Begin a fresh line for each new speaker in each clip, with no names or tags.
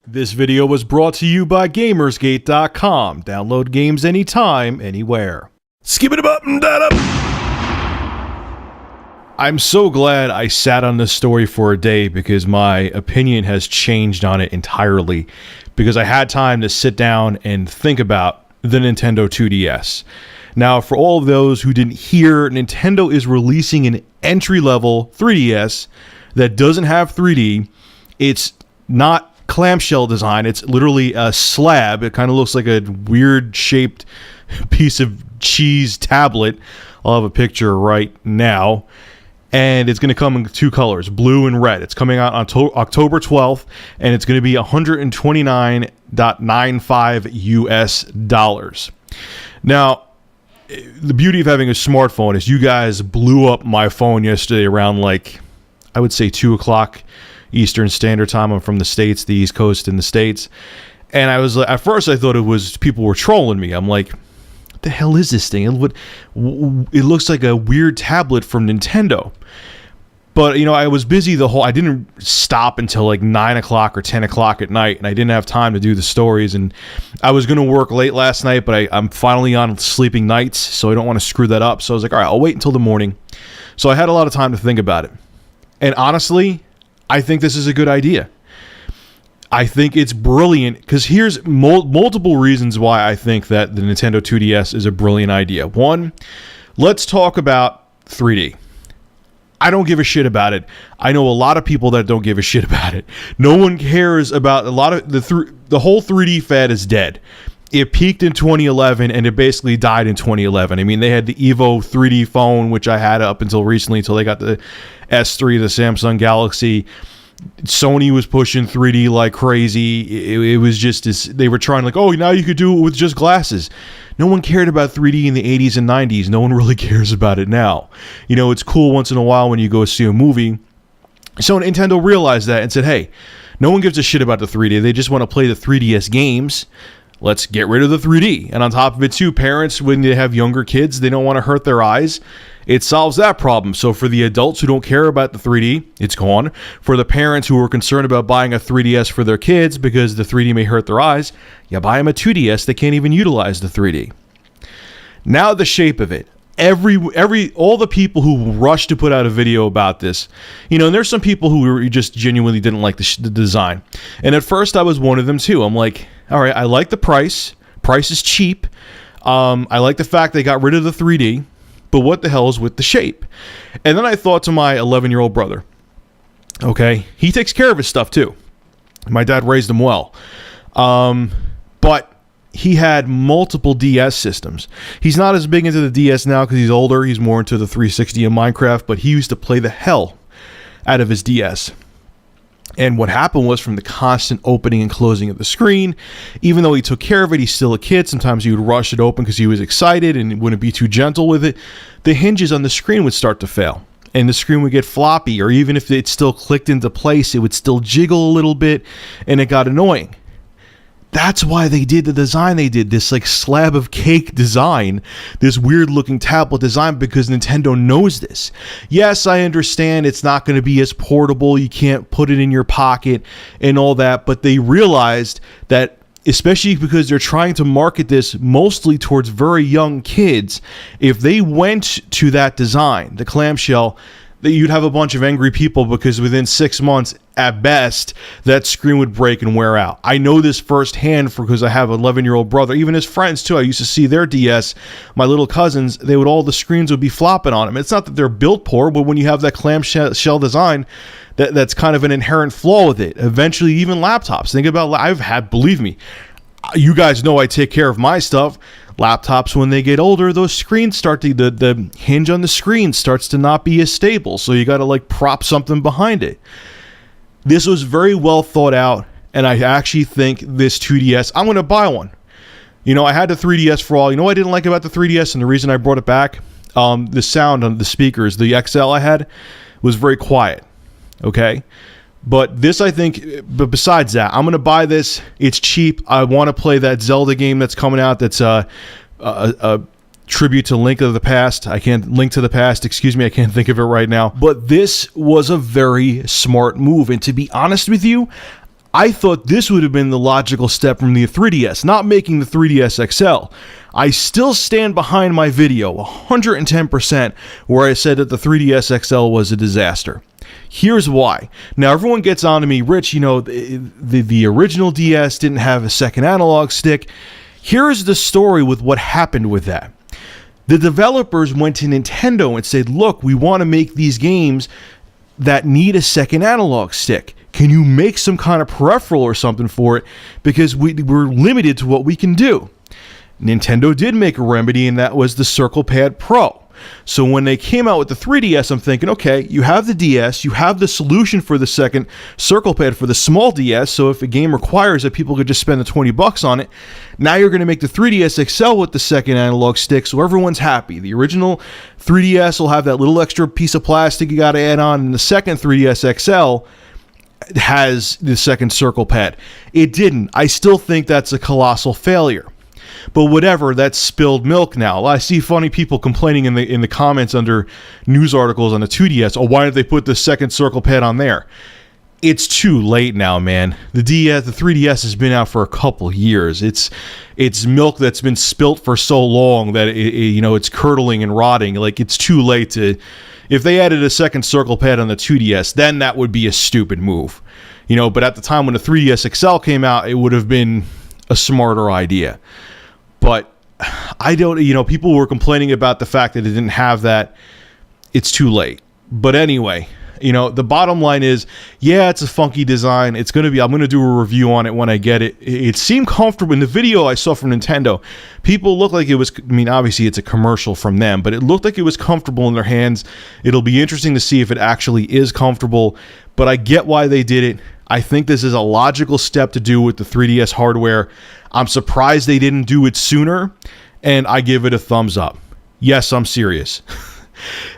This video was brought to you by Gamersgate.com. Download games anytime, anywhere. Skip it up and that up. I'm so glad I sat on this story for a day because my opinion has changed on it entirely. Because I had time to sit down and think about the Nintendo 2DS. Now, for all of those who didn't hear, Nintendo is releasing an entry-level 3DS that doesn't have 3D. It's not clamshell design. It's literally a slab. It kind of looks like a weird shaped piece of cheese tablet. I'll have a picture right now. And it's going to come in two colors, blue and red. It's coming out on October 12th, and it's going to be $129.95 US. Now, the beauty of having a smartphone is you guys blew up my phone yesterday around, like, I would say 2 o'clock Eastern Standard Time. I'm from the States, the East Coast in the States. And I was, at first I thought it was people were trolling me. I'm like, what the hell is this thing? It looks like a weird tablet from Nintendo. But, you know, I was busy I didn't stop until like 9 o'clock or 10 o'clock at night, and I didn't have time to do the stories. And I was going to work late last night, but I'm finally on sleeping nights, so I don't want to screw that up. So I was like, all right, I'll wait until the morning. So I had a lot of time to think about it. And honestly, I think this is a good idea. I think it's brilliant because here's multiple reasons why I think that the Nintendo 2DS is a brilliant idea. One, let's talk about 3D. I don't give a shit about it. I know a lot of people that don't give a shit about it. No one cares about a lot of the whole 3D fad is dead. It peaked in 2011 and it basically died in 2011. I mean, they had the Evo 3D phone, which I had up until recently, until they got the S3, the Samsung Galaxy. Sony was pushing 3D like crazy. It was just they were trying like, oh, now you could do it with just glasses. No one cared about 3D in the 80s and 90s. No one really cares about it now. You know, it's cool once in a while when you go see a movie. So Nintendo realized that and said, hey, no one gives a shit about the 3D. They just want to play the 3DS games. Let's get rid of the 3D. And on top of it, too, parents, when they have younger kids, they don't want to hurt their eyes. It solves that problem. So for the adults who don't care about the 3D, it's gone. For the parents who are concerned about buying a 3DS for their kids because the 3D may hurt their eyes, you buy them a 2DS. They can't even utilize the 3D. Now the shape of it. All the people who rushed to put out a video about this, you know, and there's some people who just genuinely didn't like the design. And at first I was one of them too. I'm like, all right, I like the price. Price is cheap. I like the fact they got rid of the 3D, but what the hell is with the shape? And then I thought to my 11-year-old brother, okay, he takes care of his stuff too. My dad raised him well. But he had multiple DS systems. He's not as big into the DS now because he's older. He's more into the 360 and Minecraft, but he used to play the hell out of his DS. And what happened was, from the constant opening and closing of the screen, even though he took care of it, he's still a kid. Sometimes he would rush it open because he was excited and wouldn't be too gentle with it. The hinges on the screen would start to fail, and the screen would get floppy, or even if it still clicked into place, it would still jiggle a little bit, and it got annoying. That's why they did the design they did, this like slab of cake design, this weird looking tablet design, because Nintendo knows this. Yes, I understand it's not going to be as portable, you can't put it in your pocket and all that, but they realized that, especially because they're trying to market this mostly towards very young kids, if they went to that design, the clamshell, that you'd have a bunch of angry people because within 6 months, at best, that screen would break and wear out. I know this firsthand because I have an 11-year-old brother. Even his friends, too. I used to see their DS, my little cousins, all the screens would be flopping on them. It's not that they're built poor, but when you have that clamshell design, that's kind of an inherent flaw with it. Eventually, even laptops. Think about, believe me, you guys know I take care of my stuff. Laptops, when they get older, those screens start to, the hinge on the screen starts to not be as stable, so you got to like prop something behind it. This was very well thought out, and I actually think this 2DS, I'm going to buy one. You know, I had the 3DS for all. You know what I didn't like about the 3DS, and the reason I brought it back? The sound on the speakers, the XL I had, was very quiet. Okay? But this, I think, but besides that, I'm going to buy this. It's cheap. I want to play that Zelda game that's coming out that's a tribute to Link to the Past. I can't think of it right now. But this was a very smart move. And to be honest with you, I thought this would have been the logical step from the 3DS, not making the 3DS XL. I still stand behind my video 110% where I said that the 3DS XL was a disaster. Here's why. Now, everyone gets on to me, Rich, the original DS didn't have a second analog stick. Here's the story with what happened with that. The developers went to Nintendo and said, look, we want to make these games that need a second analog stick. Can you make some kind of peripheral or something for it? Because we're limited to what we can do. Nintendo did make a remedy, and that was the Circle Pad Pro. So when they came out with the 3DS, I'm thinking, okay, you have the DS, you have the solution for the second Circle Pad for the small DS, so if a game requires it, people could just spend the $20 on it. Now you're going to make the 3DS XL with the second analog stick, so everyone's happy. The original 3DS will have that little extra piece of plastic you got to add on, and the second 3DS XL has the second Circle Pad. It didn't. I still think that's a colossal failure. But whatever, that's spilled milk now. I see funny people complaining in the comments under news articles on the 2DS. Oh, why did they put the second Circle Pad on there? It's too late now, man. The 3DS has been out for a couple years. It's milk that's been spilt for so long that it's curdling and rotting. Like, it's too late to. If they added a second Circle Pad on the 2DS, then that would be a stupid move. But at the time when the 3DS XL came out, it would have been a smarter idea. But I don't, people were complaining about the fact that it didn't have that. It's too late. But anyway, the bottom line is, yeah, it's a funky design. I'm going to do a review on it when I get it. It seemed comfortable. In the video I saw from Nintendo, people looked like it was, obviously it's a commercial from them, but it looked like it was comfortable in their hands. It'll be interesting to see if it actually is comfortable, but I get why they did it. I think this is a logical step to do with the 3DS hardware. I'm surprised they didn't do it sooner, and I give it a thumbs up. Yes, I'm serious.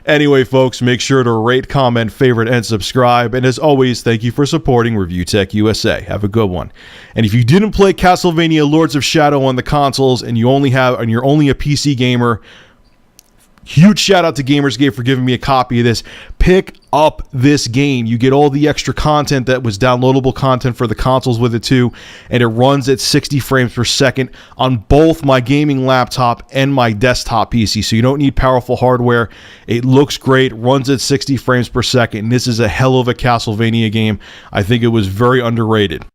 Anyway, folks, make sure to rate, comment, favorite, and subscribe. And as always, thank you for supporting Review Tech USA. Have a good one. And if you didn't play Castlevania Lords of Shadow on the consoles and you're only a PC gamer, huge shout out to Gamersgate for giving me a copy of this. Pick up this game. You get all the extra content that was downloadable content for the consoles with it too, and it runs at 60 frames per second on both my gaming laptop and my desktop PC, so you don't need powerful hardware. It looks great, runs at 60 frames per second, and this is a hell of a Castlevania game. I think it was very underrated.